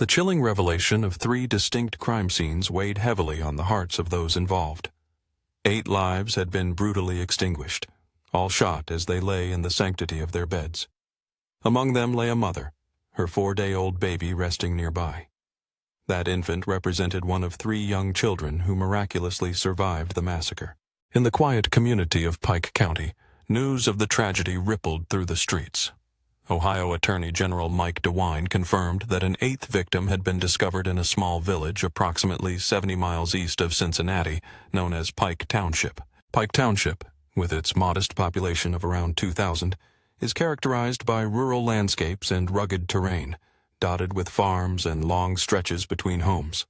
The chilling revelation of 3 distinct crime scenes weighed heavily on the hearts of those involved. 8 lives had been brutally extinguished, all shot as they lay in the sanctity of their beds. Among them lay a mother, her 4-day-old baby resting nearby. That infant represented one of 3 young children who miraculously survived the massacre. In the quiet community of Pike County, news of the tragedy rippled through the streets. Ohio Attorney General Mike DeWine confirmed that an 8th victim had been discovered in a small village approximately 70 miles east of Cincinnati, known as Pike Township. Pike Township, with its modest population of around 2,000, is characterized by rural landscapes and rugged terrain, dotted with farms and long stretches between homes.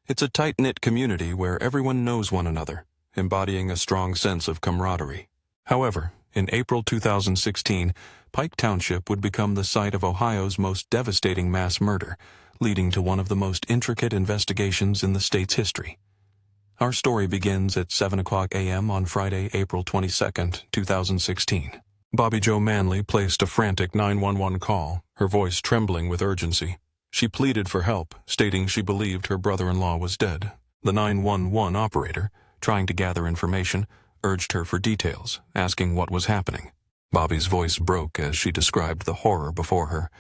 It's a tight-knit community where everyone knows one another, embodying a strong sense of camaraderie. However, in April 2016, Pike Township would become the site of Ohio's most devastating mass murder, leading to one of the most intricate investigations in the state's history. Our story begins at 7:00 a.m. on Friday, April 22, 2016. Bobby Jo Manley placed a frantic 911 call, her voice trembling with urgency. She pleaded for help, stating she believed her brother-in-law was dead. The 911 operator, trying to gather information, urged her for details, asking what was happening. Bobby's voice broke as she described the horror before her.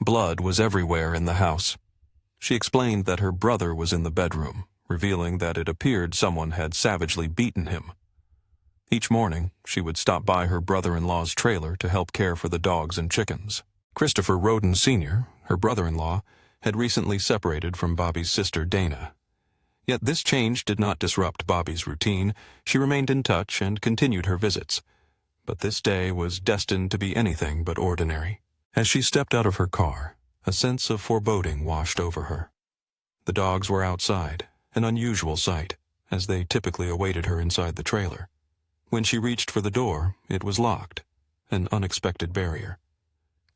Blood was everywhere in the house. She explained that her brother was in the bedroom, revealing that it appeared someone had savagely beaten him. Each morning, she would stop by her brother-in-law's trailer to help care for the dogs and chickens. Christopher Roden Sr., her brother-in-law, had recently separated from Bobby's sister Dana. Yet this change did not disrupt Bobby's routine. She remained in touch and continued her visits. But this day was destined to be anything but ordinary. As she stepped out of her car, a sense of foreboding washed over her. The dogs were outside, an unusual sight, as they typically awaited her inside the trailer. When she reached for the door, it was locked, an unexpected barrier.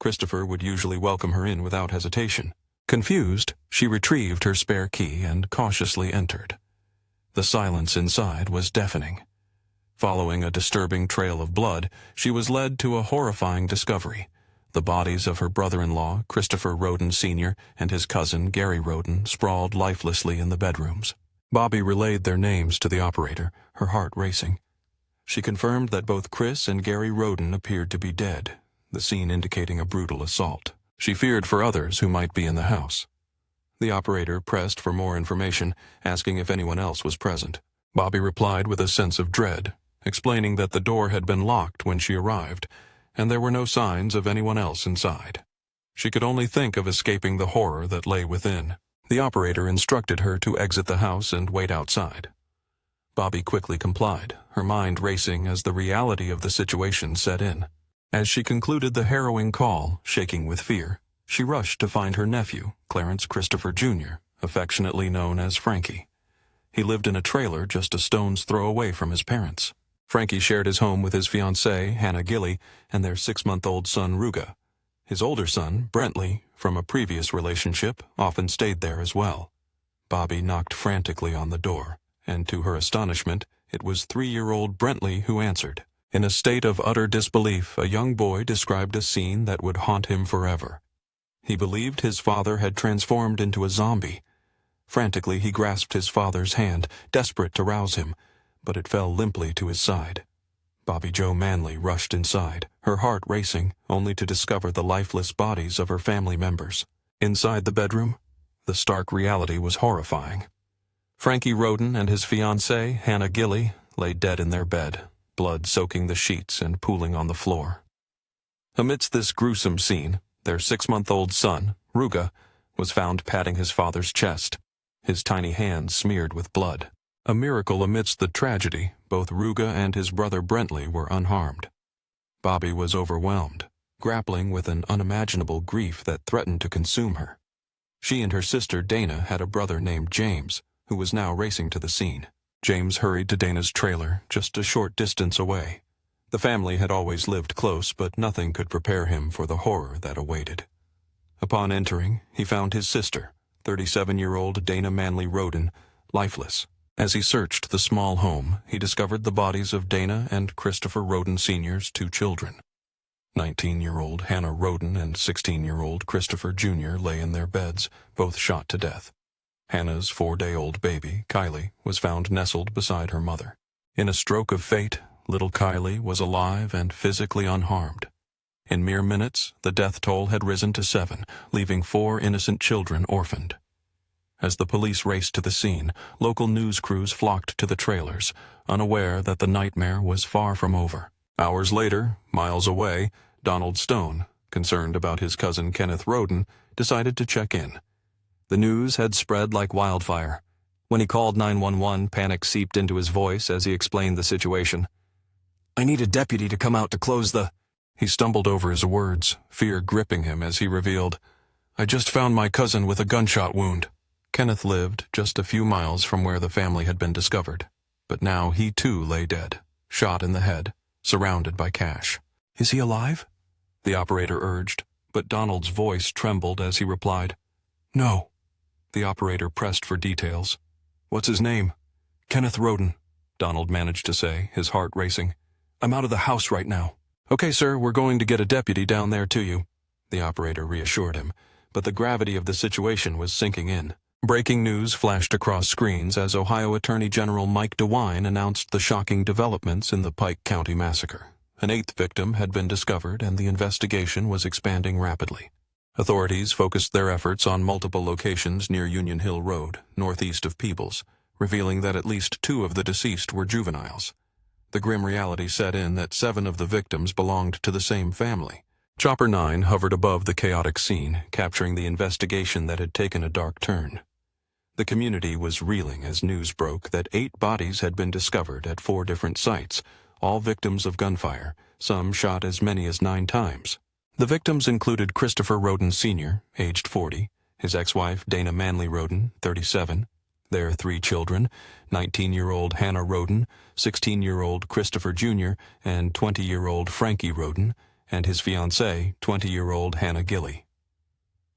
Christopher would usually welcome her in without hesitation. Confused, she retrieved her spare key and cautiously entered. The silence inside was deafening. Following a disturbing trail of blood, she was led to a horrifying discovery. The bodies of her brother-in-law, Christopher Rhoden Sr., and his cousin, Gary Roden, sprawled lifelessly in the bedrooms. Bobby relayed their names to the operator, her heart racing. She confirmed that both Chris and Gary Roden appeared to be dead, the scene indicating a brutal assault. She feared for others who might be in the house. The operator pressed for more information, asking if anyone else was present. Bobby replied with a sense of dread, explaining that the door had been locked when she arrived, and there were no signs of anyone else inside. She could only think of escaping the horror that lay within. The operator instructed her to exit the house and wait outside. Bobby quickly complied, her mind racing as the reality of the situation set in. As she concluded the harrowing call, shaking with fear, she rushed to find her nephew, Clarence Christopher Jr., affectionately known as Frankie. He lived in a trailer just a stone's throw away from his parents. Frankie shared his home with his fiancée, Hannah Gilly, and their 6-month-old son, Ruga. His older son, Brentley, from a previous relationship, often stayed there as well. Bobby knocked frantically on the door, and to her astonishment, it was 3-year-old Brentley who answered. In a state of utter disbelief, a young boy described a scene that would haunt him forever. He believed his father had transformed into a zombie. Frantically, he grasped his father's hand, desperate to rouse him, but it fell limply to his side. Bobby Jo Manley rushed inside, her heart racing, only to discover the lifeless bodies of her family members. Inside the bedroom, the stark reality was horrifying. Frankie Roden and his fiancée, Hannah Gilly, lay dead in their bed, blood soaking the sheets and pooling on the floor. Amidst this gruesome scene, their 6-month-old son, Ruga, was found patting his father's chest, his tiny hands smeared with blood. A miracle amidst the tragedy, both Ruga and his brother Brentley were unharmed. Bobby was overwhelmed, grappling with an unimaginable grief that threatened to consume her. She and her sister Dana had a brother named James, who was now racing to the scene. James hurried to Dana's trailer, just a short distance away. The family had always lived close, but nothing could prepare him for the horror that awaited. Upon entering, he found his sister, 37-year-old Dana Manley Roden, lifeless. As he searched the small home, he discovered the bodies of Dana and Christopher Roden Sr.'s 2 children. 19-year-old Hannah Roden and 16-year-old Christopher Jr. lay in their beds, both shot to death. Hannah's 4-day-old baby, Kylie, was found nestled beside her mother. In a stroke of fate, little Kylie was alive and physically unharmed. In mere minutes, the death toll had risen to 7, leaving 4 innocent children orphaned. As the police raced to the scene, local news crews flocked to the trailers, unaware that the nightmare was far from over. Hours later, miles away, Donald Stone, concerned about his cousin Kenneth Roden, decided to check in. The news had spread like wildfire. When he called 911, panic seeped into his voice as he explained the situation. "I need a deputy to come out to close the—" He stumbled over his words, fear gripping him as he revealed, "I just found my cousin with a gunshot wound." Kenneth lived just a few miles from where the family had been discovered, but now he too lay dead, shot in the head, surrounded by cash. "Is he alive?" the operator urged, but Donald's voice trembled as he replied, "No." The operator pressed for details. "What's his name?" "Kenneth Roden," Donald managed to say, his heart racing. "I'm out of the house right now." "Okay, sir, we're going to get a deputy down there to you," the operator reassured him, but the gravity of the situation was sinking in. Breaking news flashed across screens as Ohio Attorney General Mike DeWine announced the shocking developments in the Pike County massacre. An 8th victim had been discovered and the investigation was expanding rapidly. Authorities focused their efforts on multiple locations near Union Hill Road, northeast of Peebles, revealing that at least 2 of the deceased were juveniles. The grim reality set in that 7 of the victims belonged to the same family. Chopper 9 hovered above the chaotic scene, capturing the investigation that had taken a dark turn. The community was reeling as news broke that 8 bodies had been discovered at 4 different sites, all victims of gunfire, some shot as many as 9 times. The victims included Christopher Roden Sr., aged 40, his ex-wife Dana Manley Roden, 37, their 3 children, 19-year-old Hannah Roden, 16-year-old Christopher Jr., and 20-year-old Frankie Roden, and his fiancée, 20-year-old Hannah Gilly.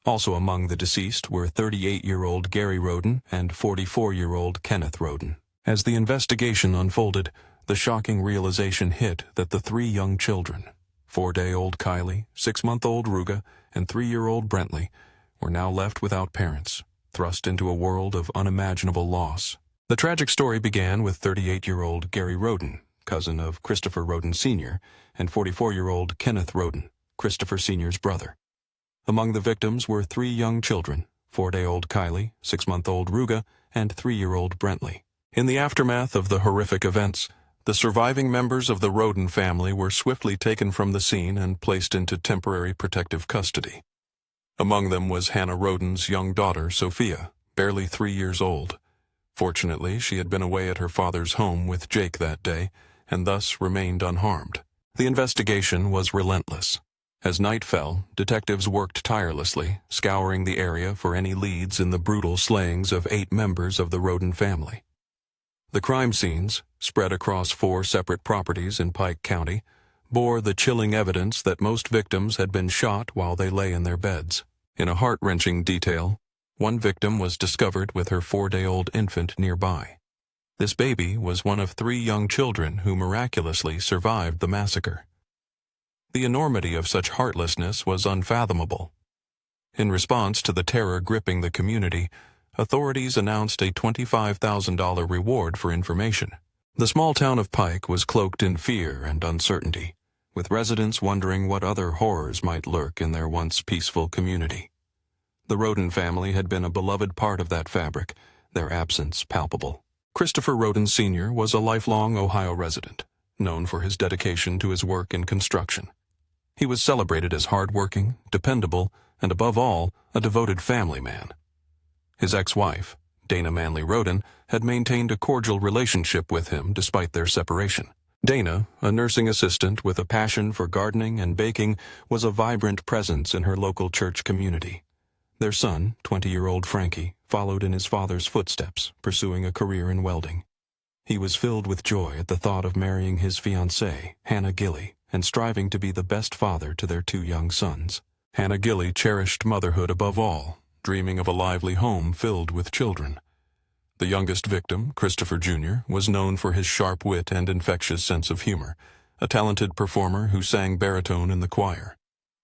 Also among the deceased were 38-year-old Gary Roden and 44-year-old Kenneth Roden. As the investigation unfolded, the shocking realization hit that the 3 young children, 4-day-old Kylie, 6-month-old Ruga, and 3-year-old Brentley, were now left without parents, thrust into a world of unimaginable loss. The tragic story began with 38-year-old Gary Roden, cousin of Christopher Roden Sr., and 44-year-old Kenneth Roden, Christopher Sr.'s brother. Among the victims were 3 young children, 4-day-old Kylie, 6-month-old Ruga, and 3-year-old Brentley. In the aftermath of the horrific events, the surviving members of the Roden family were swiftly taken from the scene and placed into temporary protective custody. Among them was Hannah Roden's young daughter, Sophia, barely 3 years old. Fortunately, she had been away at her father's home with Jake that day, and thus remained unharmed. The investigation was relentless. As night fell, detectives worked tirelessly, scouring the area for any leads in the brutal slayings of 8 members of the Roden family. The crime scenes, spread across 4 separate properties in Pike County, bore the chilling evidence that most victims had been shot while they lay in their beds. In a heart-wrenching detail, one victim was discovered with her 4-day-old infant nearby. This baby was one of 3 young children who miraculously survived the massacre. The enormity of such heartlessness was unfathomable. In response to the terror gripping the community, authorities announced a $25,000 reward for information. The small town of Pike was cloaked in fear and uncertainty, with residents wondering what other horrors might lurk in their once peaceful community. The Roden family had been a beloved part of that fabric, their absence palpable. Christopher Roden Sr. was a lifelong Ohio resident, known for his dedication to his work in construction. He was celebrated as hardworking, dependable, and above all, a devoted family man. His ex-wife, Dana Manley Roden, had maintained a cordial relationship with him despite their separation. Dana, a nursing assistant with a passion for gardening and baking, was a vibrant presence in her local church community. Their son, 20-year-old Frankie, followed in his father's footsteps, pursuing a career in welding. He was filled with joy at the thought of marrying his fiancée, Hannah Gilly, and striving to be the best father to their 2 young sons. Hannah Gilly cherished motherhood above all, dreaming of a lively home filled with children. The youngest victim, Christopher Jr., was known for his sharp wit and infectious sense of humor, a talented performer who sang baritone in the choir.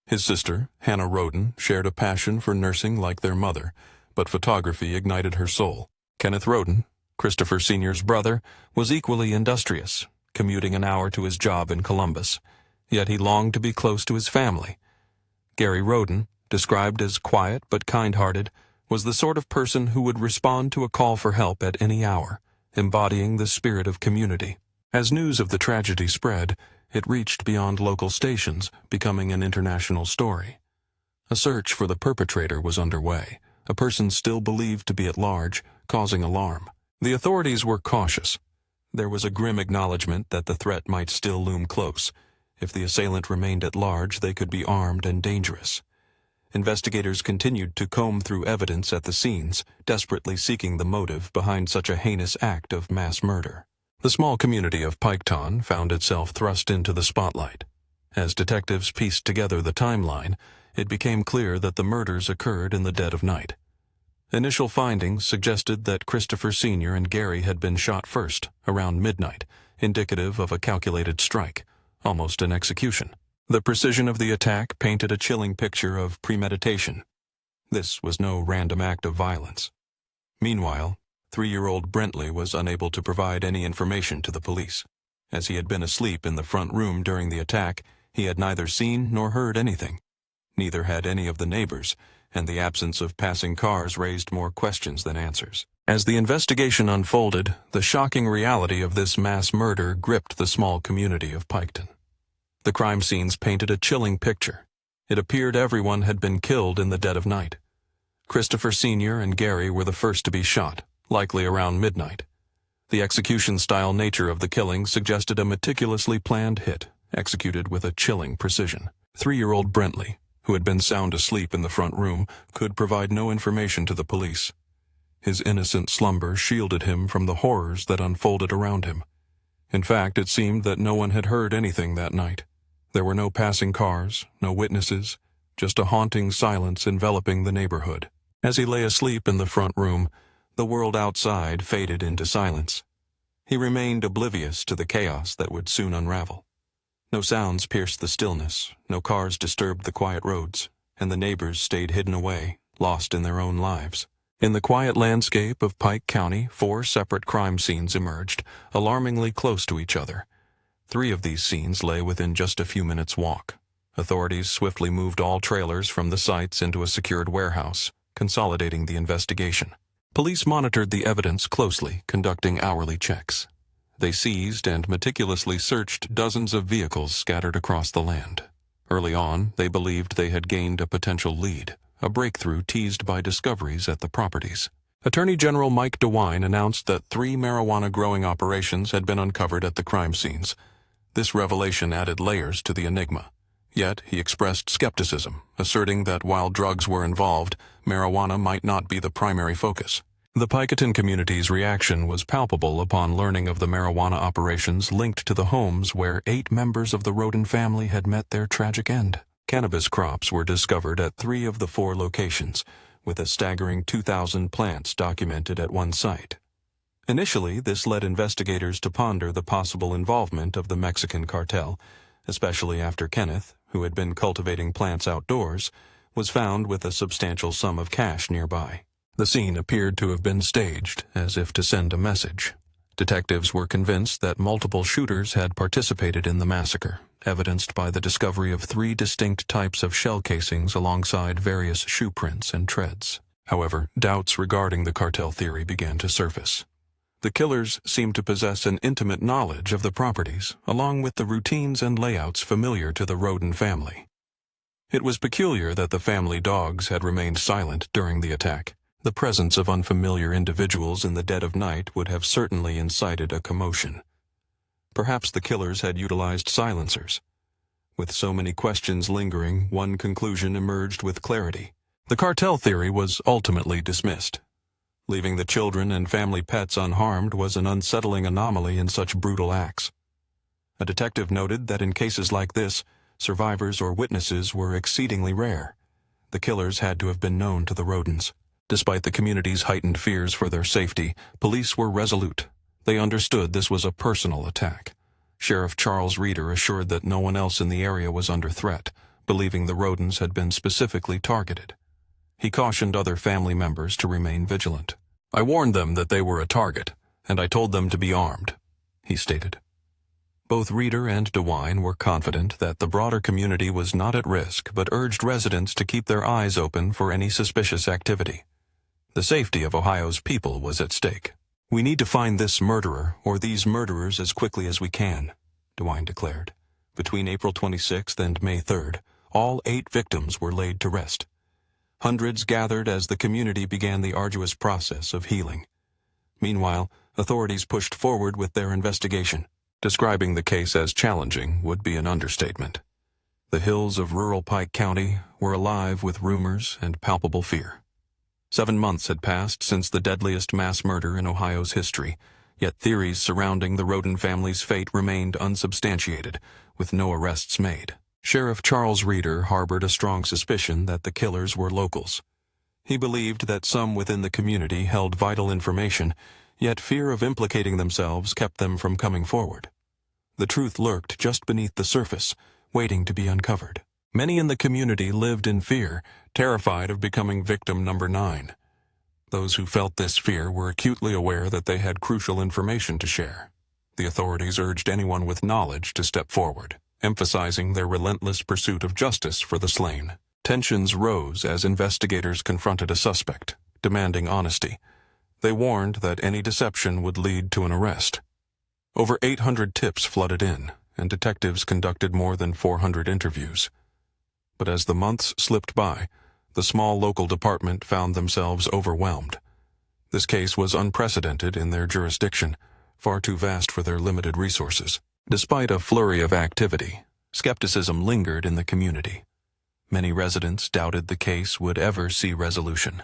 His sister, Hannah Rhoden, shared a passion for nursing like their mother, but photography ignited her soul. Kenneth Roden, Christopher Sr.'s brother, was equally industrious, commuting an hour to his job in Columbus, yet he longed to be close to his family. Gary Roden, described as quiet but kind-hearted, was the sort of person who would respond to a call for help at any hour, embodying the spirit of community. As news of the tragedy spread, it reached beyond local stations, becoming an international story. A search for the perpetrator was underway, a person still believed to be at large, causing alarm. The authorities were cautious. There was a grim acknowledgement that the threat might still loom close. If the assailant remained at large, they could be armed and dangerous. Investigators continued to comb through evidence at the scenes, desperately seeking the motive behind such a heinous act of mass murder. The small community of Pikedon found itself thrust into the spotlight. As detectives pieced together the timeline, it became clear that the murders occurred in the dead of night. Initial findings suggested that Christopher Sr. and Gary had been shot first, around midnight, indicative of a calculated strike, almost an execution. The precision of the attack painted a chilling picture of premeditation. This was no random act of violence. Meanwhile, 3-year-old Brentley was unable to provide any information to the police. As he had been asleep in the front room during the attack, he had neither seen nor heard anything. Neither had any of the neighbors, and the absence of passing cars raised more questions than answers. As the investigation unfolded, the shocking reality of this mass murder gripped the small community of Pikedon. The crime scenes painted a chilling picture. It appeared everyone had been killed in the dead of night. Christopher Sr. and Gary were the first to be shot, likely around midnight. The execution-style nature of the killing suggested a meticulously planned hit, executed with a chilling precision. 3-year-old Brentley, who had been sound asleep in the front room, could provide no information to the police. His innocent slumber shielded him from the horrors that unfolded around him. In fact, it seemed that no one had heard anything that night. There were no passing cars, no witnesses, just a haunting silence enveloping the neighborhood. As he lay asleep in the front room, the world outside faded into silence. He remained oblivious to the chaos that would soon unravel. No sounds pierced the stillness, no cars disturbed the quiet roads, and the neighbors stayed hidden away, lost in their own lives. In the quiet landscape of Pike County, 4 separate crime scenes emerged, alarmingly close to each other. 3 of these scenes lay within just a few minutes' walk. Authorities swiftly moved all trailers from the sites into a secured warehouse, consolidating the investigation. Police monitored the evidence closely, conducting hourly checks. They seized and meticulously searched dozens of vehicles scattered across the land. Early on, they believed they had gained a potential lead, a breakthrough teased by discoveries at the properties. Attorney General Mike DeWine announced that 3 marijuana-growing operations had been uncovered at the crime scenes. This revelation added layers to the enigma. Yet he expressed skepticism, asserting that while drugs were involved, marijuana might not be the primary focus. The Pikedon community's reaction was palpable upon learning of the marijuana operations linked to the homes where 8 members of the Wagner family had met their tragic end. Cannabis crops were discovered at 3 of the 4 locations, with a staggering 2,000 plants documented at one site. Initially, this led investigators to ponder the possible involvement of the Mexican cartel, especially after Kenneth, who had been cultivating plants outdoors, was found with a substantial sum of cash nearby. The scene appeared to have been staged, as if to send a message. Detectives were convinced that multiple shooters had participated in the massacre, evidenced by the discovery of 3 distinct types of shell casings alongside various shoe prints and treads. However, doubts regarding the cartel theory began to surface. The killers seemed to possess an intimate knowledge of the properties, along with the routines and layouts familiar to the Roden family. It was peculiar that the family dogs had remained silent during the attack. The presence of unfamiliar individuals in the dead of night would have certainly incited a commotion. Perhaps the killers had utilized silencers. With so many questions lingering, one conclusion emerged with clarity. The cartel theory was ultimately dismissed. Leaving the children and family pets unharmed was an unsettling anomaly in such brutal acts. A detective noted that in cases like this, survivors or witnesses were exceedingly rare. The killers had to have been known to the Rodens. Despite the community's heightened fears for their safety, police were resolute. They understood this was a personal attack. Sheriff Charles Reeder assured that no one else in the area was under threat, believing the Rodens had been specifically targeted. He cautioned other family members to remain vigilant. "I warned them that they were a target, and I told them to be armed," he stated. Both Reeder and DeWine were confident that the broader community was not at risk, but urged residents to keep their eyes open for any suspicious activity. The safety of Ohio's people was at stake. "We need to find this murderer or these murderers as quickly as we can," DeWine declared. Between April 26th and May 3rd, all 8 victims were laid to rest. Hundreds gathered as the community began the arduous process of healing. Meanwhile, authorities pushed forward with their investigation. Describing the case as challenging would be an understatement. The hills of rural Pike County were alive with rumors and palpable fear. 7 months had passed since the deadliest mass murder in Ohio's history, yet theories surrounding the Rhoden family's fate remained unsubstantiated, with no arrests made. Sheriff Charles Reeder harbored a strong suspicion that the killers were locals. He believed that some within the community held vital information, yet fear of implicating themselves kept them from coming forward. The truth lurked just beneath the surface, waiting to be uncovered. Many in the community lived in fear, terrified of becoming victim number 9. Those who felt this fear were acutely aware that they had crucial information to share. The authorities urged anyone with knowledge to step forward, emphasizing their relentless pursuit of justice for the slain. Tensions rose as investigators confronted a suspect, demanding honesty. They warned that any deception would lead to an arrest. Over 800 tips flooded in, and detectives conducted more than 400 interviews. But as the months slipped by, the small local department found themselves overwhelmed. This case was unprecedented in their jurisdiction, far too vast for their limited resources. Despite a flurry of activity, skepticism lingered in the community. Many residents doubted the case would ever see resolution.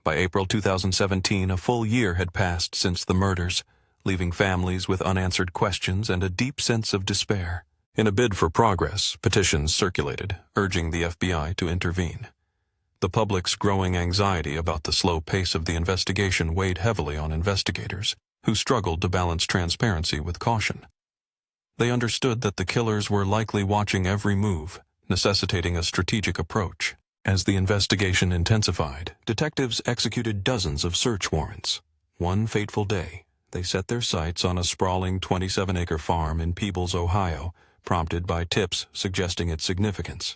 By April 2017, a full year had passed since the murders, leaving families with unanswered questions and a deep sense of despair. In a bid for progress, petitions circulated, urging the FBI to intervene. The public's growing anxiety about the slow pace of the investigation weighed heavily on investigators, who struggled to balance transparency with caution. They understood that the killers were likely watching every move, necessitating a strategic approach. As the investigation intensified, detectives executed dozens of search warrants. One fateful day, they set their sights on a sprawling 27-acre farm in Peebles, Ohio, prompted by tips suggesting its significance.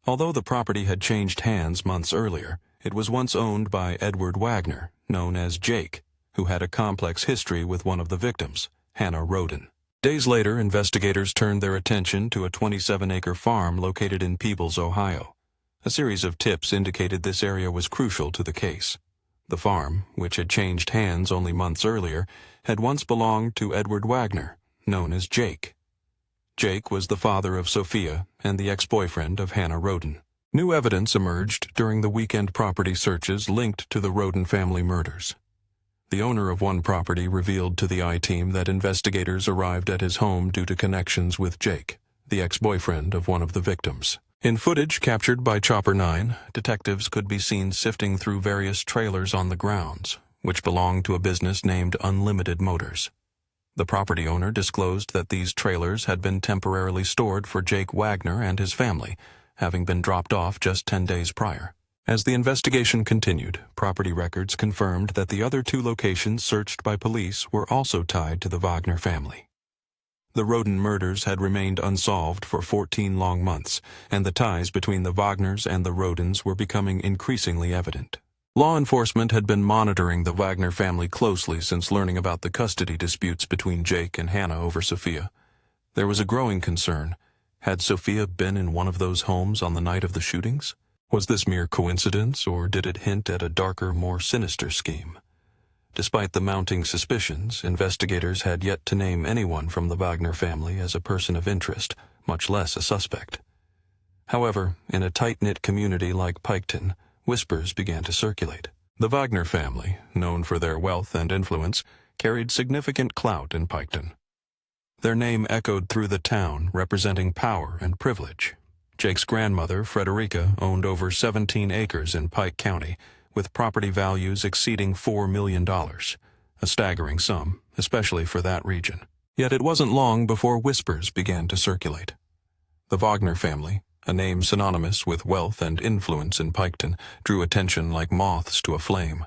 Although the property had changed hands months earlier, it was once owned by Edward Wagner, known as Jake, who had a complex history with one of the victims, Hannah Roden. Days later, investigators turned their attention to a 27-acre farm located in Peebles, Ohio. A series of tips indicated this area was crucial to the case. The farm, which had changed hands only months earlier, had once belonged to Edward Wagner, known as Jake. Jake was the father of Sophia and the ex-boyfriend of Hannah Roden. New evidence emerged during the weekend property searches linked to the Wagner family murders. The owner of one property revealed to the I-Team that investigators arrived at his home due to connections with Jake, the ex-boyfriend of one of the victims. In footage captured by Chopper 9, detectives could be seen sifting through various trailers on the grounds, which belonged to a business named Unlimited Motors. The property owner disclosed that these trailers had been temporarily stored for Jake Wagner and his family, having been dropped off just 10 days prior. As the investigation continued, property records confirmed that the other 2 locations searched by police were also tied to the Wagner family. The Roden murders had remained unsolved for 14 long months, and the ties between the Wagners and the Rodens were becoming increasingly evident. Law enforcement had been monitoring the Wagner family closely since learning about the custody disputes between Jake and Hannah over Sophia. There was a growing concern. Had Sophia been in one of those homes on the night of the shootings? Was this mere coincidence, or did it hint at a darker, more sinister scheme? Despite the mounting suspicions, investigators had yet to name anyone from the Wagner family as a person of interest, much less a suspect. However, in a tight-knit community like Pikedon, whispers began to circulate. The Wagner family, known for their wealth and influence, carried significant clout in Pikedon. Their name echoed through the town, representing power and privilege. Jake's grandmother, Frederica, owned over 17 acres in Pike County, with property values exceeding $4 million, a staggering sum, especially for that region. Yet it wasn't long before whispers began to circulate. The Wagner family, a name synonymous with wealth and influence in Pikedon, drew attention like moths to a flame.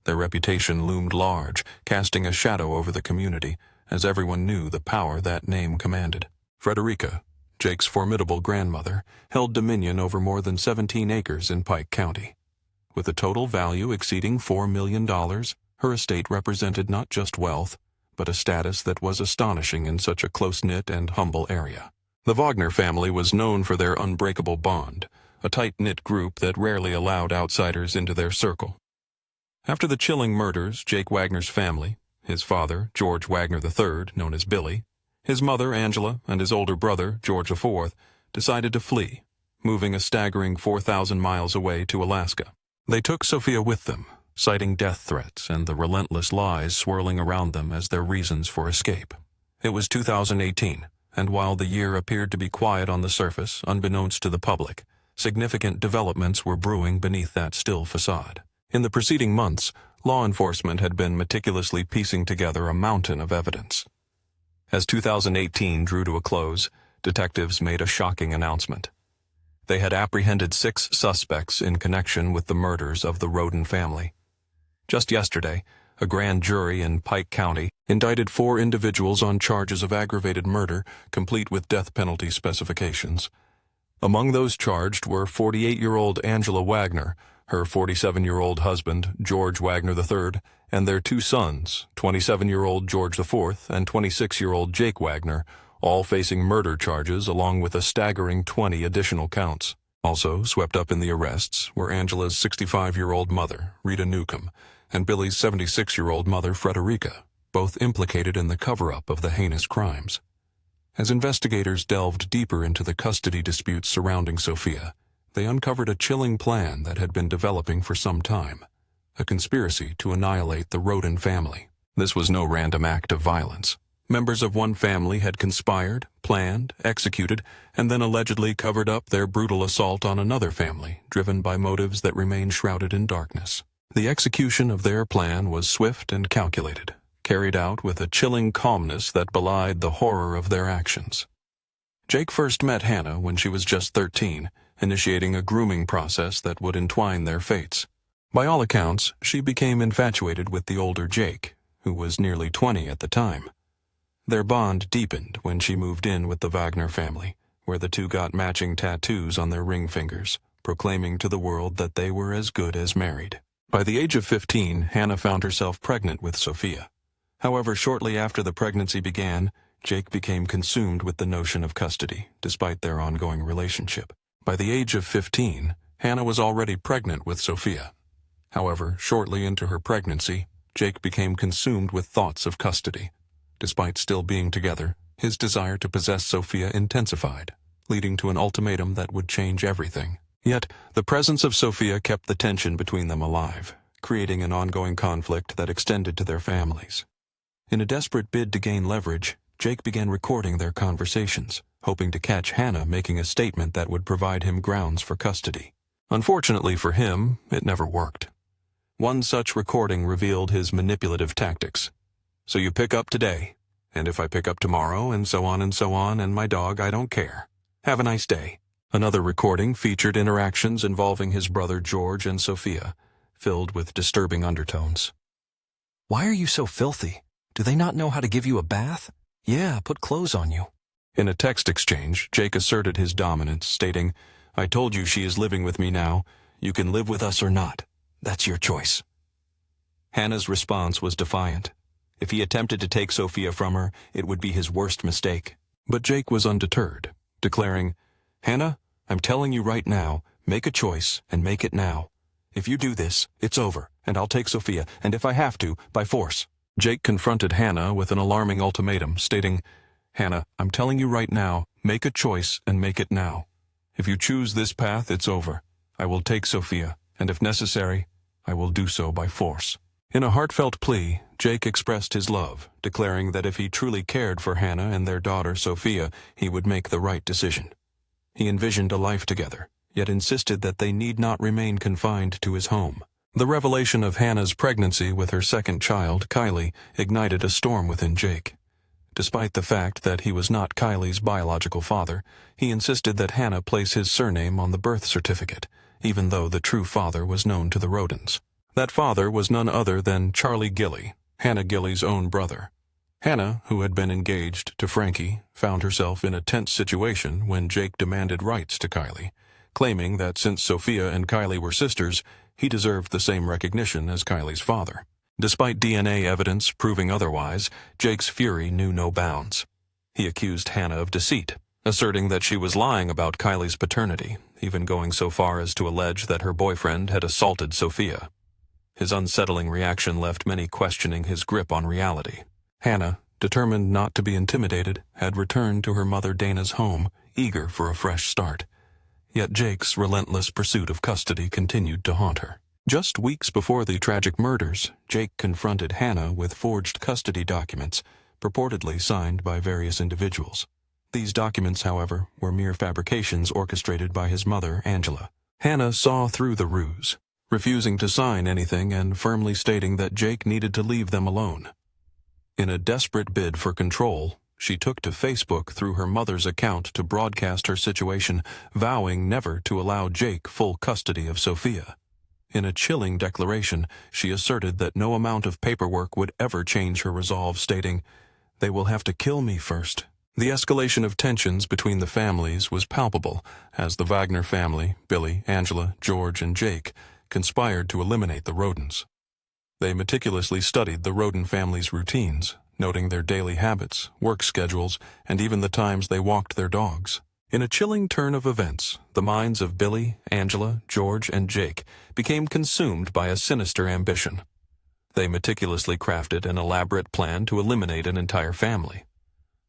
Their reputation loomed large, casting a shadow over the community, as everyone knew the power that name commanded. Frederica, Jake's formidable grandmother, held dominion over more than 17 acres in Pike County. With a total value exceeding $4 million, her estate represented not just wealth, but a status that was astonishing in such a close-knit and humble area. The Wagner family was known for their unbreakable bond, a tight-knit group that rarely allowed outsiders into their circle. After the chilling murders, Jake Wagner's family, his father, George Wagner III, known as Billy, his mother, Angela, and his older brother, George IV, decided to flee, moving a staggering 4,000 miles away to Alaska. They took Sophia with them, citing death threats and the relentless lies swirling around them as their reasons for escape. It was 2018, and while the year appeared to be quiet on the surface, unbeknownst to the public, significant developments were brewing beneath that still facade. In the preceding months, law enforcement had been meticulously piecing together a mountain of evidence. As 2018 drew to a close, detectives made a shocking announcement. They had apprehended 6 suspects in connection with the murders of the Roden family. Just yesterday, a grand jury in Pike County indicted 4 individuals on charges of aggravated murder, complete with death penalty specifications. Among those charged were 48-year-old Angela Wagner, her 47-year-old husband, George Wagner III, and their 2 sons, 27-year-old George IV and 26-year-old Jake Wagner, all facing murder charges along with a staggering 20 additional counts. Also swept up in the arrests were Angela's 65-year-old mother, Rita Newcomb, and Billy's 76-year-old mother, Frederica, both implicated in the cover-up of the heinous crimes. As investigators delved deeper into the custody disputes surrounding Sophia, they uncovered a chilling plan that had been developing for some time, a conspiracy to annihilate the Roden family. This was no random act of violence. Members of one family had conspired, planned, executed, and then allegedly covered up their brutal assault on another family, driven by motives that remained shrouded in darkness. The execution of their plan was swift and calculated, carried out with a chilling calmness that belied the horror of their actions. Jake first met Hannah when she was just 13, initiating a grooming process that would entwine their fates. By all accounts, she became infatuated with the older Jake, who was nearly 20 at the time. Their bond deepened when she moved in with the Wagner family, where the two got matching tattoos on their ring fingers, proclaiming to the world that they were as good as married. By the age of 15, Hannah found herself pregnant with Sophia. However, shortly after the pregnancy began, Jake became consumed with the notion of custody, despite their ongoing relationship. By the age of 15, Hannah was already pregnant with Sophia. However, shortly into her pregnancy, Jake became consumed with thoughts of custody. Despite still being together, his desire to possess Sophia intensified, leading to an ultimatum that would change everything. Yet, the presence of Sophia kept the tension between them alive, creating an ongoing conflict that extended to their families. In a desperate bid to gain leverage, Jake began recording their conversations, hoping to catch Hannah making a statement that would provide him grounds for custody. Unfortunately for him, it never worked. One such recording revealed his manipulative tactics. "So you pick up today, and if I pick up tomorrow, and so on, and my dog, I don't care. Have a nice day." Another recording featured interactions involving his brother George and Sophia, filled with disturbing undertones. "Why are you so filthy? Do they not know how to give you a bath? Yeah, put clothes on you." In a text exchange, Jake asserted his dominance, stating, "I told you she is living with me now. You can live with us or not. That's your choice." Hannah's response was defiant. If he attempted to take Sophia from her, it would be his worst mistake. But Jake was undeterred, declaring, "Hannah, I'm telling you right now, make a choice and make it now. If you do this, it's over, and I'll take Sophia, and if I have to, by force." Jake confronted Hannah with an alarming ultimatum, stating, "Hannah, I'm telling you right now, make a choice and make it now. If you choose this path, it's over. I will take Sophia, and if necessary, I will do so by force." In a heartfelt plea, Jake expressed his love, declaring that if he truly cared for Hannah and their daughter Sophia, he would make the right decision. He envisioned a life together, yet insisted that they need not remain confined to his home. The revelation of Hannah's pregnancy with her second child, Kylie, ignited a storm within Jake. Despite the fact that he was not Kylie's biological father, he insisted that Hannah place his surname on the birth certificate, even though the true father was known to the Rodens. That father was none other than Charlie Gilly, Hannah Gilly's own brother. Hannah, who had been engaged to Frankie, found herself in a tense situation when Jake demanded rights to Kylie, claiming that since Sophia and Kylie were sisters, he deserved the same recognition as Kylie's father. Despite DNA evidence proving otherwise, Jake's fury knew no bounds. He accused Hannah of deceit, asserting that she was lying about Kylie's paternity, even going so far as to allege that her boyfriend had assaulted Sophia. His unsettling reaction left many questioning his grip on reality. Hannah, determined not to be intimidated, had returned to her mother Dana's home, eager for a fresh start. Yet Jake's relentless pursuit of custody continued to haunt her. Just weeks before the tragic murders, Jake confronted Hannah with forged custody documents, purportedly signed by various individuals. These documents, however, were mere fabrications orchestrated by his mother, Angela. Hannah saw through the ruse, refusing to sign anything and firmly stating that Jake needed to leave them alone. In a desperate bid for control, she took to Facebook through her mother's account to broadcast her situation, vowing never to allow Jake full custody of Sophia. In a chilling declaration, she asserted that no amount of paperwork would ever change her resolve, stating, "They will have to kill me first." The escalation of tensions between the families was palpable as the Wagner family, Billy, Angela, George, and Jake, conspired to eliminate the Rodens. They meticulously studied the Rhoden family's routines, noting their daily habits, work schedules, and even the times they walked their dogs. In a chilling turn of events, the minds of Billy, Angela, George, and Jake became consumed by a sinister ambition. They meticulously crafted an elaborate plan to eliminate an entire family.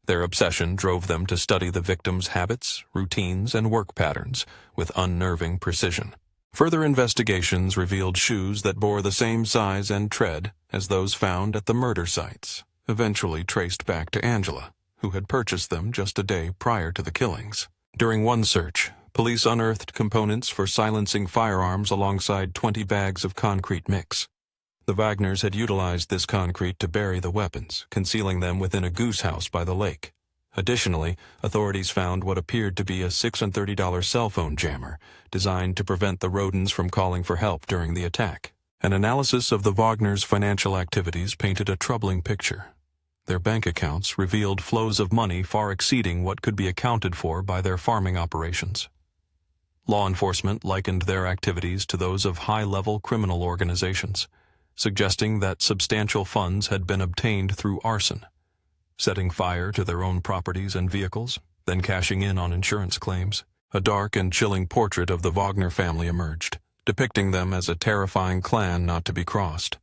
Their obsession drove them to study the victims' habits, routines, and work patterns with unnerving precision. Further investigations revealed shoes that bore the same size and tread as those found at the murder sites, eventually traced back to Angela, who had purchased them just a day prior to the killings. During one search, police unearthed components for silencing firearms alongside 20 bags of concrete mix. The Wagners had utilized this concrete to bury the weapons, concealing them within a goose house by the lake. Additionally, authorities found what appeared to be a $630 cell phone jammer, designed to prevent the Rodens from calling for help during the attack. An analysis of the Wagners' financial activities painted a troubling picture. Their bank accounts revealed flows of money far exceeding what could be accounted for by their farming operations. Law enforcement likened their activities to those of high-level criminal organizations, suggesting that substantial funds had been obtained through arson, setting fire to their own properties and vehicles, then cashing in on insurance claims. A dark and chilling portrait of the Wagner family emerged, depicting them as a terrifying clan not to be crossed.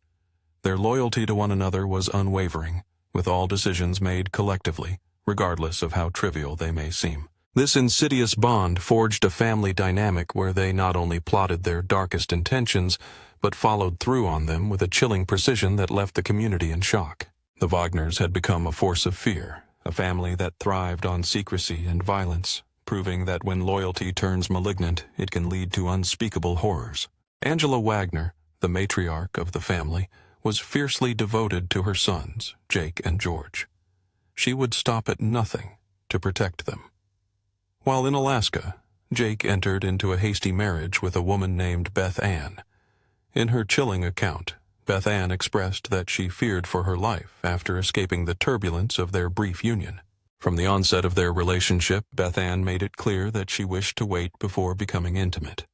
Their loyalty to one another was unwavering, with all decisions made collectively, regardless of how trivial they may seem. This insidious bond forged a family dynamic where they not only plotted their darkest intentions, but followed through on them with a chilling precision that left the community in shock. The Wagners had become a force of fear, a family that thrived on secrecy and violence, proving that when loyalty turns malignant, it can lead to unspeakable horrors. Angela Wagner, the matriarch of the family, was fiercely devoted to her sons, Jake and George. She would stop at nothing to protect them. While in Alaska, Jake entered into a hasty marriage with a woman named Beth Ann. In her chilling account, Beth Ann expressed that she feared for her life after escaping the turbulence of their brief union. From the onset of their relationship, Beth Ann made it clear that she wished to wait before becoming intimate.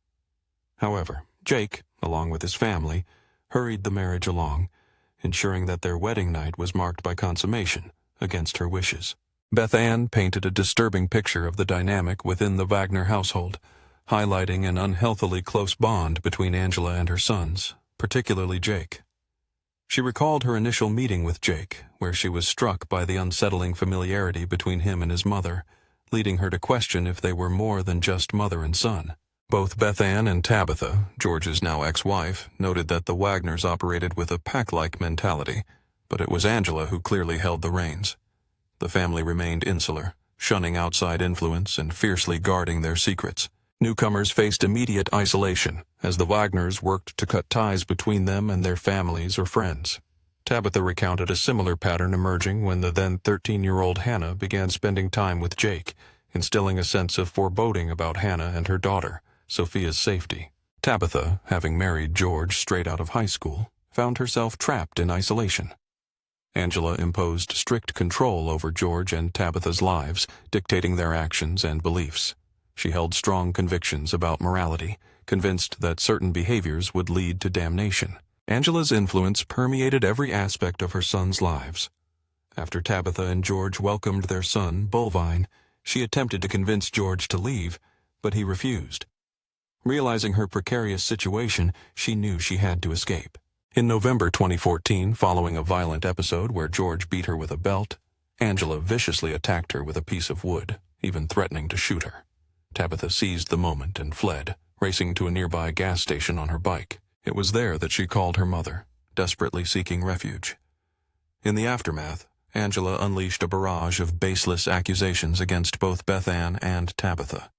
However, Jake, along with his family, hurried the marriage along, ensuring that their wedding night was marked by consummation against her wishes. Beth Ann painted a disturbing picture of the dynamic within the Wagner household, highlighting an unhealthily close bond between Angela and her sons, particularly Jake. She recalled her initial meeting with Jake, where she was struck by the unsettling familiarity between him and his mother, leading her to question if they were more than just mother and son. Both Beth Ann and Tabitha, George's now ex-wife, noted that the Wagners operated with a pack-like mentality, but it was Angela who clearly held the reins. The family remained insular, shunning outside influence and fiercely guarding their secrets. Newcomers faced immediate isolation as the Wagners worked to cut ties between them and their families or friends. Tabitha recounted a similar pattern emerging when the then 13-year-old Hannah began spending time with Jake, instilling a sense of foreboding about Hannah and her daughter, Sophia's safety. Tabitha, having married George straight out of high school, found herself trapped in isolation. Angela imposed strict control over George and Tabitha's lives, dictating their actions and beliefs. She held strong convictions about morality, convinced that certain behaviors would lead to damnation. Angela's influence permeated every aspect of her sons' lives. After Tabitha and George welcomed their son, Bullvine, she attempted to convince George to leave, but he refused. Realizing her precarious situation, she knew she had to escape. In November 2014, following a violent episode where George beat her with a belt, Angela viciously attacked her with a piece of wood, even threatening to shoot her. Tabitha seized the moment and fled, racing to a nearby gas station on her bike. It was there that she called her mother, desperately seeking refuge. In the aftermath, Angela unleashed a barrage of baseless accusations against both Beth Ann and Tabitha.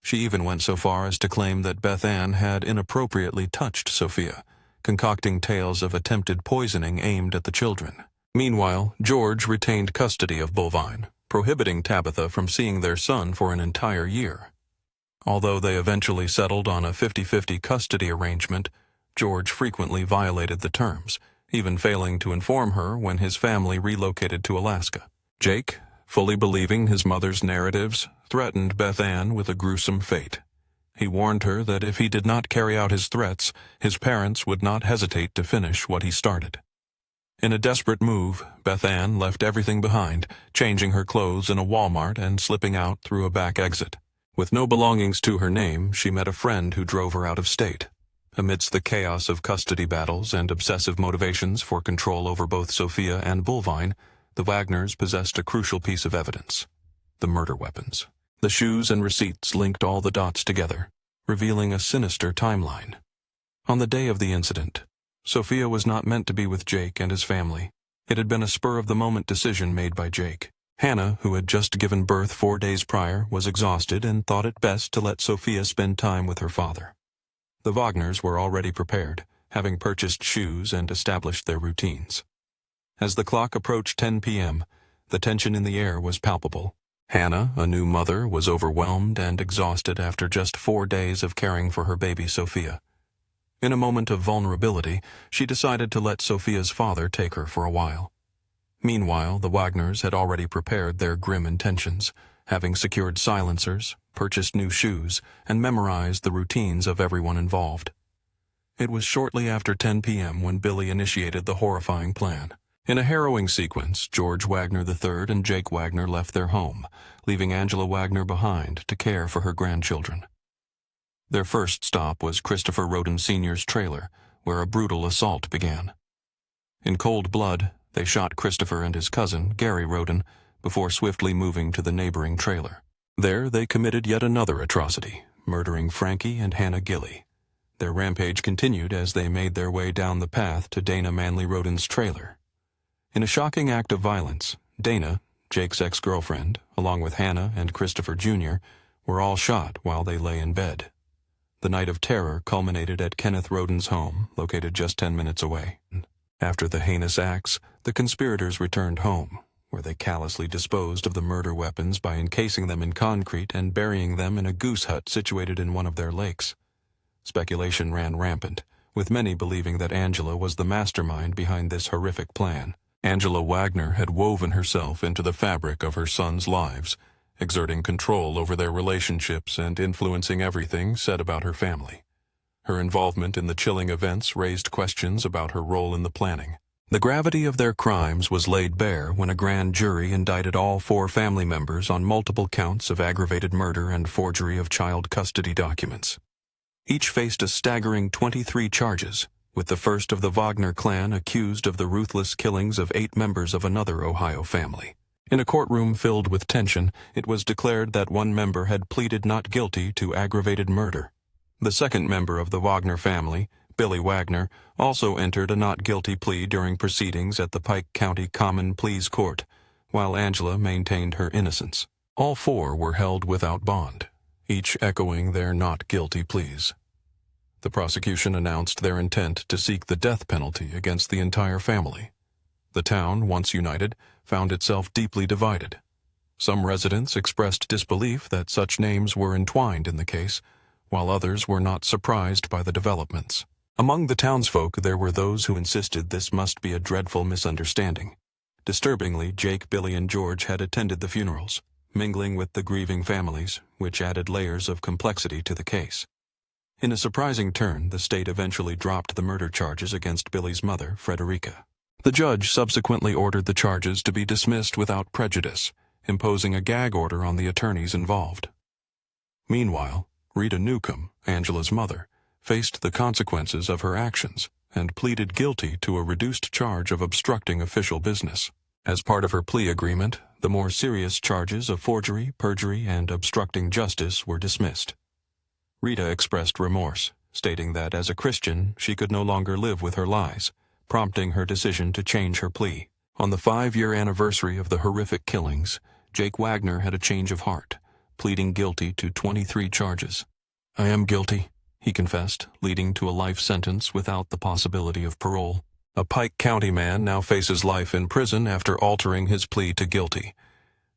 She even went so far as to claim that Beth Ann had inappropriately touched Sophia, concocting tales of attempted poisoning aimed at the children. Meanwhile, George retained custody of Bullvine, prohibiting Tabitha from seeing their son for an entire year. Although they eventually settled on a 50-50 custody arrangement, George frequently violated the terms, even failing to inform her when his family relocated to Alaska. Jake, fully believing his mother's narratives, threatened Beth Ann with a gruesome fate. He warned her that if he did not carry out his threats, his parents would not hesitate to finish what he started. In a desperate move, Beth Ann left everything behind, changing her clothes in a Walmart and slipping out through a back exit. With no belongings to her name, she met a friend who drove her out of state. Amidst the chaos of custody battles and obsessive motivations for control over both Sophia and Bullvine, the Wagners possessed a crucial piece of evidence: the murder weapons. The shoes and receipts linked all the dots together, revealing a sinister timeline. On the day of the incident, Sophia was not meant to be with Jake and his family. It had been a spur-of-the-moment decision made by Jake. Hannah, who had just given birth 4 days prior, was exhausted and thought it best to let Sophia spend time with her father. The Wagners were already prepared, having purchased shoes and established their routines. As the clock approached 10 p.m., the tension in the air was palpable. Hannah, a new mother, was overwhelmed and exhausted after just 4 days of caring for her baby Sophia. In a moment of vulnerability, she decided to let Sophia's father take her for a while. Meanwhile, the Wagners had already prepared their grim intentions, having secured silencers, purchased new shoes, and memorized the routines of everyone involved. It was shortly after 10 p.m. when Billy initiated the horrifying plan. In a harrowing sequence, George Wagner III and Jake Wagner left their home, leaving Angela Wagner behind to care for her grandchildren. Their first stop was Christopher Roden Sr.'s trailer, where a brutal assault began. In cold blood, they shot Christopher and his cousin, Gary Roden, before swiftly moving to the neighboring trailer. There, they committed yet another atrocity, murdering Frankie and Hannah Gilly. Their rampage continued as they made their way down the path to Dana Manley Roden's trailer. In a shocking act of violence, Dana, Jake's ex-girlfriend, along with Hannah and Christopher Jr., were all shot while they lay in bed. The night of terror culminated at Kenneth Roden's home, located just 10 minutes away. After the heinous acts, the conspirators returned home, where they callously disposed of the murder weapons by encasing them in concrete and burying them in a goose hut situated in one of their lakes. Speculation ran rampant, with many believing that Angela was the mastermind behind this horrific plan. Angela Wagner had woven herself into the fabric of her sons' lives, exerting control over their relationships and influencing everything said about her family. Her involvement in the chilling events raised questions about her role in the planning. The gravity of their crimes was laid bare when a grand jury indicted all 4 family members on multiple counts of aggravated murder and forgery of child custody documents. Each faced a staggering 23 charges, with the first of the Wagner clan accused of the ruthless killings of 8 members of another Ohio family. In a courtroom filled with tension, it was declared that one member had pleaded not guilty to aggravated murder. The second member of the Wagner family, Billy Wagner, also entered a not guilty plea during proceedings at the Pike County Common Pleas Court, while Angela maintained her innocence. All 4 were held without bond, each echoing their not guilty pleas. The prosecution announced their intent to seek the death penalty against the entire family, The town, once united, found itself deeply divided. Some residents expressed disbelief that such names were entwined in the case, while others were not surprised by the developments. Among the townsfolk there were those who insisted this must be a dreadful misunderstanding. Disturbingly, Jake, Billy, and George had attended the funerals, mingling with the grieving families, which added layers of complexity to the case. In a surprising turn, the state eventually dropped the murder charges against Billy's mother, Frederica. The judge subsequently ordered the charges to be dismissed without prejudice, imposing a gag order on the attorneys involved. Meanwhile, Rita Newcomb, Angela's mother, faced the consequences of her actions and pleaded guilty to a reduced charge of obstructing official business. As part of her plea agreement, the more serious charges of forgery, perjury, and obstructing justice were dismissed. Rita expressed remorse, stating that as a Christian she could no longer live with her lies, prompting her decision to change her plea. On the 5-year anniversary of the horrific killings, Jake Wagner had a change of heart, pleading guilty to 23 charges. "I am guilty," he confessed, leading to a life sentence without the possibility of parole. A Pike County man now faces life in prison after altering his plea to guilty.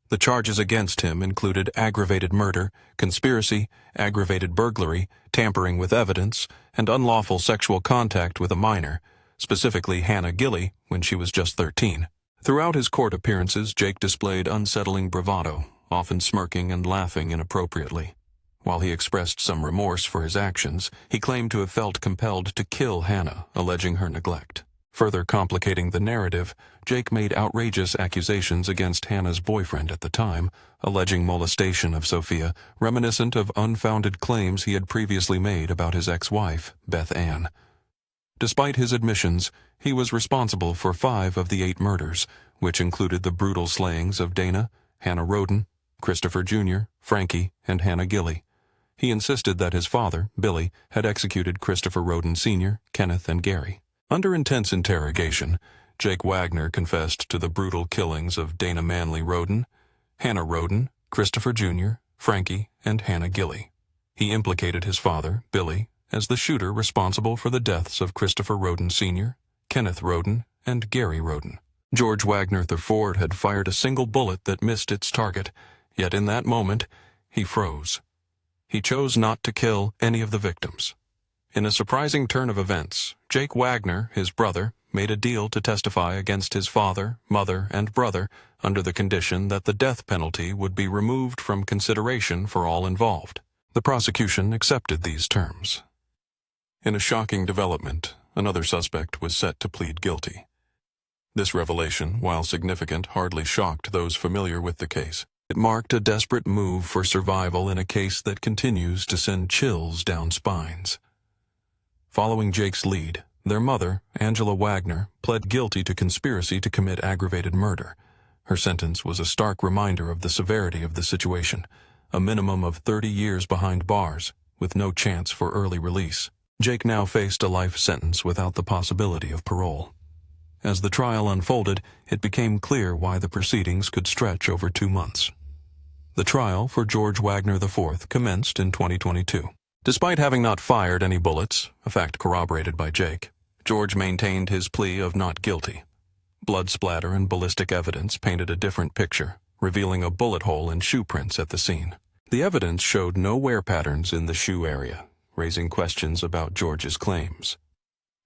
The charges against him included aggravated murder, conspiracy, aggravated burglary, tampering with evidence, and unlawful sexual contact with a minor, specifically Hannah Gilley, when she was just 13. Throughout his court appearances, Jake displayed unsettling bravado, often smirking and laughing inappropriately. While he expressed some remorse for his actions, he claimed to have felt compelled to kill Hannah, alleging her neglect. Further complicating the narrative, Jake made outrageous accusations against Hannah's boyfriend at the time, alleging molestation of Sophia, reminiscent of unfounded claims he had previously made about his ex-wife, Beth Ann. Despite his admissions, he was responsible for 5 of the 8 murders, which included the brutal slayings of Dana, Hannah Roden, Christopher Jr., Frankie, and Hannah Gilley. He insisted that his father, Billy, had executed Christopher Roden Sr., Kenneth, and Gary. Under intense interrogation, Jake Wagner confessed to the brutal killings of Dana Manley Roden, Hannah Roden, Christopher Jr., Frankie, and Hannah Gilley. He implicated his father, Billy, as the shooter responsible for the deaths of Christopher Roden Sr., Kenneth Roden, and Gary Roden. George Wagner IV had fired a single bullet that missed its target, yet in that moment, he froze. He chose not to kill any of the victims. In a surprising turn of events, Jake Wagner, his brother, made a deal to testify against his father, mother, and brother under the condition that the death penalty would be removed from consideration for all involved. The prosecution accepted these terms. In a shocking development, another suspect was set to plead guilty. This revelation, while significant, hardly shocked those familiar with the case. It marked a desperate move for survival in a case that continues to send chills down spines. Following Jake's lead, their mother, Angela Wagner, pled guilty to conspiracy to commit aggravated murder. Her sentence was a stark reminder of the severity of the situation, a minimum of 30 years behind bars, with no chance for early release. Jake now faced a life sentence without the possibility of parole. As the trial unfolded, it became clear why the proceedings could stretch over 2 months. The trial for George Wagner IV commenced in 2022. Despite having not fired any bullets, a fact corroborated by Jake, George maintained his plea of not guilty. Blood splatter and ballistic evidence painted a different picture, revealing a bullet hole and shoe prints at the scene. The evidence showed no wear patterns in the shoe area, raising questions about George's claims.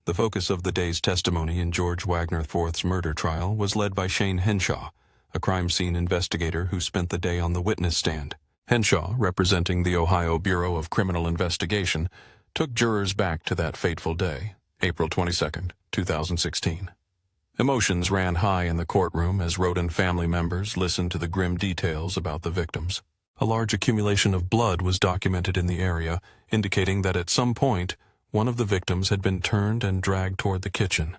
The focus of the day's testimony in George Wagner IV's murder trial was led by Shane Henshaw, a crime scene investigator who spent the day on the witness stand. Henshaw, representing the Ohio Bureau of Criminal Investigation, took jurors back to that fateful day, April 22, 2016. Emotions ran high in the courtroom as Rhoden family members listened to the grim details about the victims. A large accumulation of blood was documented in the area, indicating that at some point, one of the victims had been turned and dragged toward the kitchen.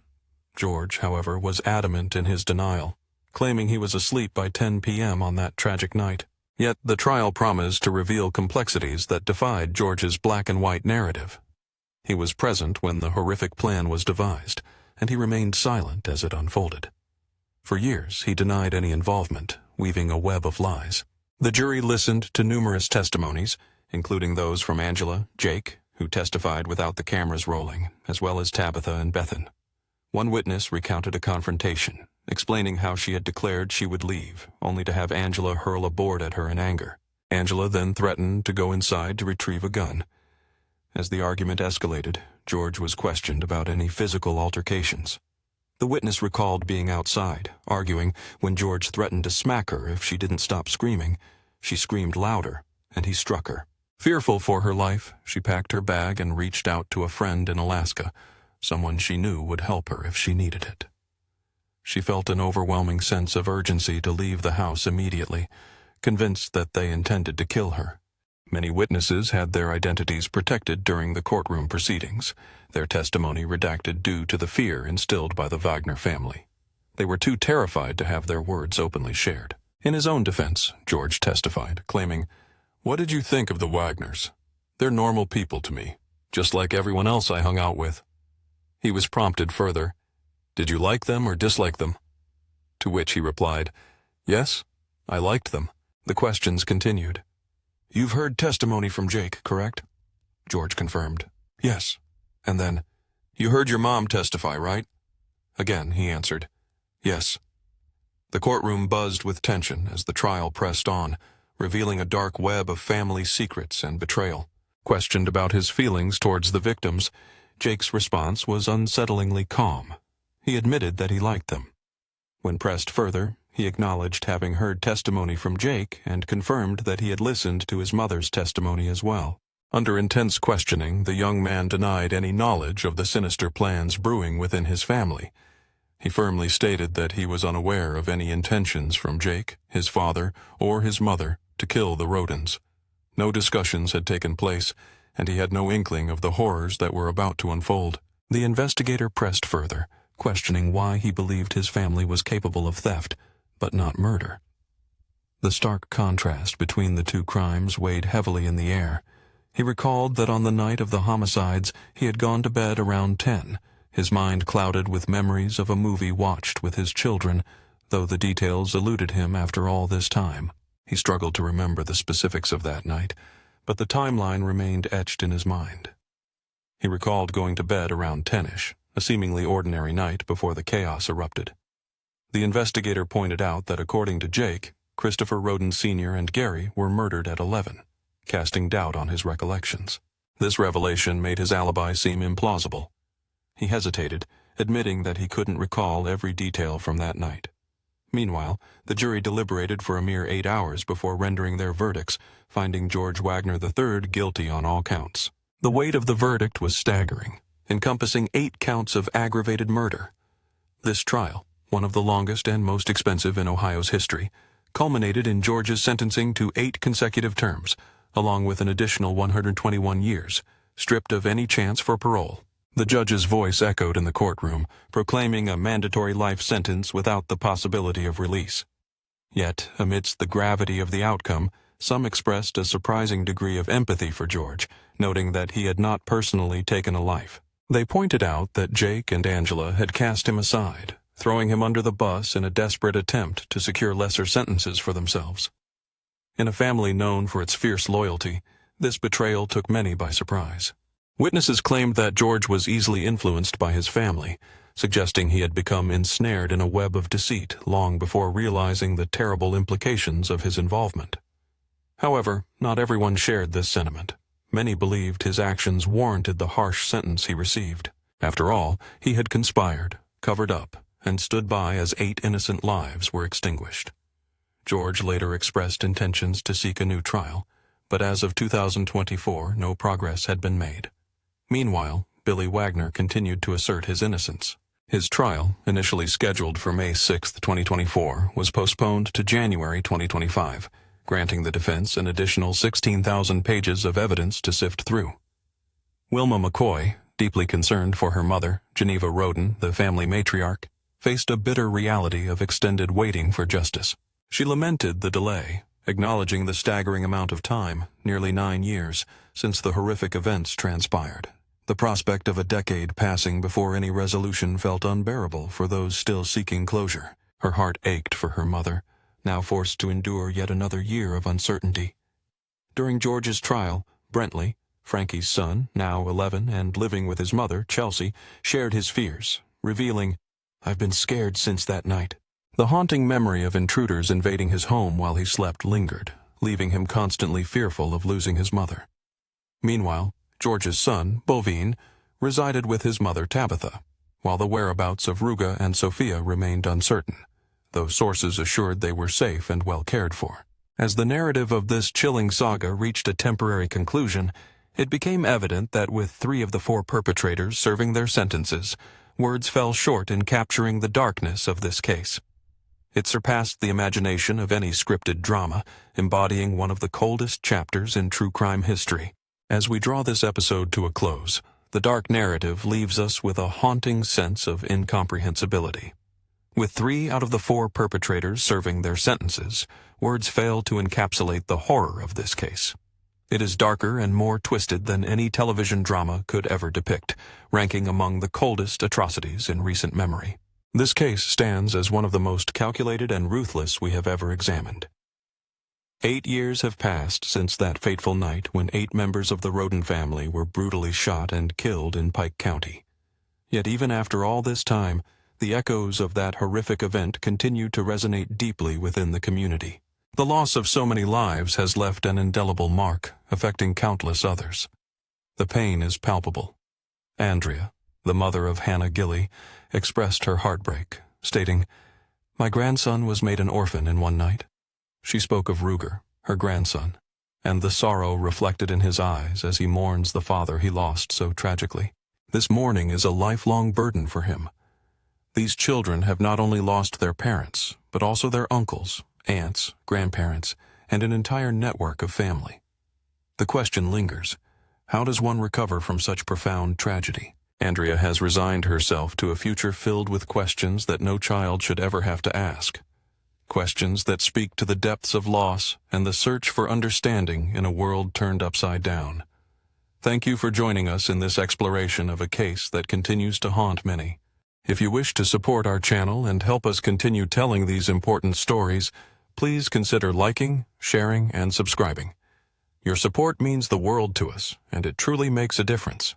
George, however, was adamant in his denial, claiming he was asleep by 10 p.m. on that tragic night. Yet the trial promised to reveal complexities that defied George's black-and-white narrative. He was present when the horrific plan was devised, and he remained silent as it unfolded. For years, he denied any involvement, weaving a web of lies. The jury listened to numerous testimonies, including those from Angela, Jake, who testified without the cameras rolling, as well as Tabitha and Bethan. One witness recounted a confrontation, explaining how she had declared she would leave, only to have Angela hurl a board at her in anger. Angela then threatened to go inside to retrieve a gun. As the argument escalated, George was questioned about any physical altercations. The witness recalled being outside, arguing when George threatened to smack her if she didn't stop screaming. She screamed louder, and he struck her. Fearful for her life, she packed her bag and reached out to a friend in Alaska, someone she knew would help her if she needed it. She felt an overwhelming sense of urgency to leave the house immediately, convinced that they intended to kill her. Many witnesses had their identities protected during the courtroom proceedings, their testimony redacted due to the fear instilled by the Wagner family. They were too terrified to have their words openly shared. In his own defense, George testified, claiming, "What did you think of the Wagners? They're normal people to me, just like everyone else I hung out with." He was prompted further, "Did you like them or dislike them?" To which he replied, "Yes, I liked them." The questions continued. "You've heard testimony from Jake, correct?" George confirmed, "Yes." And then, "You heard your mom testify, right?" Again, he answered, "Yes." The courtroom buzzed with tension as the trial pressed on, revealing a dark web of family secrets and betrayal. Questioned about his feelings towards the victims, Jake's response was unsettlingly calm. He admitted that he liked them. When pressed further, he acknowledged having heard testimony from Jake and confirmed that he had listened to his mother's testimony as well. Under intense questioning, the young man denied any knowledge of the sinister plans brewing within his family. He firmly stated that he was unaware of any intentions from Jake, his father, or his mother to kill the Rodens. No discussions had taken place, and he had no inkling of the horrors that were about to unfold. The investigator pressed further, questioning why he believed his family was capable of theft, but not murder. The stark contrast between the two crimes weighed heavily in the air. He recalled that on the night of the homicides he had gone to bed around 10, his mind clouded with memories of a movie watched with his children, though the details eluded him after all this time. He struggled to remember the specifics of that night, but the timeline remained etched in his mind. He recalled going to bed around 10ish, a seemingly ordinary night before the chaos erupted. The investigator pointed out that according to Jake, Christopher Roden Sr. and Gary were murdered at 11, casting doubt on his recollections. This revelation made his alibi seem implausible. He hesitated, admitting that he couldn't recall every detail from that night. Meanwhile, the jury deliberated for a mere 8 hours before rendering their verdicts, finding George Wagner III guilty on all counts. The weight of the verdict was staggering, encompassing 8 counts of aggravated murder. This trial, one of the longest and most expensive in Ohio's history, culminated in George's sentencing to 8 consecutive terms, along with an additional 121 years, stripped of any chance for parole. The judge's voice echoed in the courtroom, proclaiming a mandatory life sentence without the possibility of release. Yet, amidst the gravity of the outcome, some expressed a surprising degree of empathy for George, noting that he had not personally taken a life. They pointed out that Jake and Angela had cast him aside, throwing him under the bus in a desperate attempt to secure lesser sentences for themselves. In a family known for its fierce loyalty, this betrayal took many by surprise. Witnesses claimed that George was easily influenced by his family, suggesting he had become ensnared in a web of deceit long before realizing the terrible implications of his involvement. However, not everyone shared this sentiment. Many believed his actions warranted the harsh sentence he received. After all, he had conspired, covered up, and stood by as 8 innocent lives were extinguished. George later expressed intentions to seek a new trial, but as of 2024, no progress had been made. Meanwhile, Billy Wagner continued to assert his innocence. His trial, initially scheduled for May 6, 2024, was postponed to January 2025, granting the defense an additional 16,000 pages of evidence to sift through. Wilma McCoy, deeply concerned for her mother, Geneva Roden, the family matriarch, faced a bitter reality of extended waiting for justice. She lamented the delay, acknowledging the staggering amount of time, nearly 9 years, since the horrific events transpired. The prospect of a decade passing before any resolution felt unbearable for those still seeking closure. Her heart ached for her mother, now forced to endure yet another year of uncertainty. During George's trial, Brentley, Frankie's son, now 11 and living with his mother, Chelsea, shared his fears, revealing, I've been scared since that night." The haunting memory of intruders invading his home while he slept lingered, leaving him constantly fearful of losing his mother. Meanwhile, George's son, Bovine, resided with his mother Tabitha, while the whereabouts of Ruga and Sophia remained uncertain, though sources assured they were safe and well cared for. As the narrative of this chilling saga reached a temporary conclusion, it became evident that with 3 of the 4 perpetrators serving their sentences, words fell short in capturing the darkness of this case. It surpassed the imagination of any scripted drama, embodying one of the coldest chapters in true crime history. As we draw this episode to a close, the dark narrative leaves us with a haunting sense of incomprehensibility. With 3 out of the 4 perpetrators serving their sentences, words fail to encapsulate the horror of this case. It is darker and more twisted than any television drama could ever depict, ranking among the coldest atrocities in recent memory. This case stands as one of the most calculated and ruthless we have ever examined. 8 years have passed since that fateful night when 8 members of the Rhoden family were brutally shot and killed in Pike County. Yet even after all this time, the echoes of that horrific event continue to resonate deeply within the community. The loss of so many lives has left an indelible mark, affecting countless others. The pain is palpable. Andrea, the mother of Hannah Gilly, expressed her heartbreak, stating, "My grandson was made an orphan in one night." She spoke of Ruger, her grandson, and the sorrow reflected in his eyes as he mourns the father he lost so tragically. This mourning is a lifelong burden for him. These children have not only lost their parents, but also their uncles, aunts, grandparents, and an entire network of family. The question lingers: how does one recover from such profound tragedy? Andrea has resigned herself to a future filled with questions that no child should ever have to ask. Questions that speak to the depths of loss and the search for understanding in a world turned upside down. Thank you for joining us in this exploration of a case that continues to haunt many. If you wish to support our channel and help us continue telling these important stories, please consider liking, sharing, and subscribing. Your support means the world to us, and it truly makes a difference.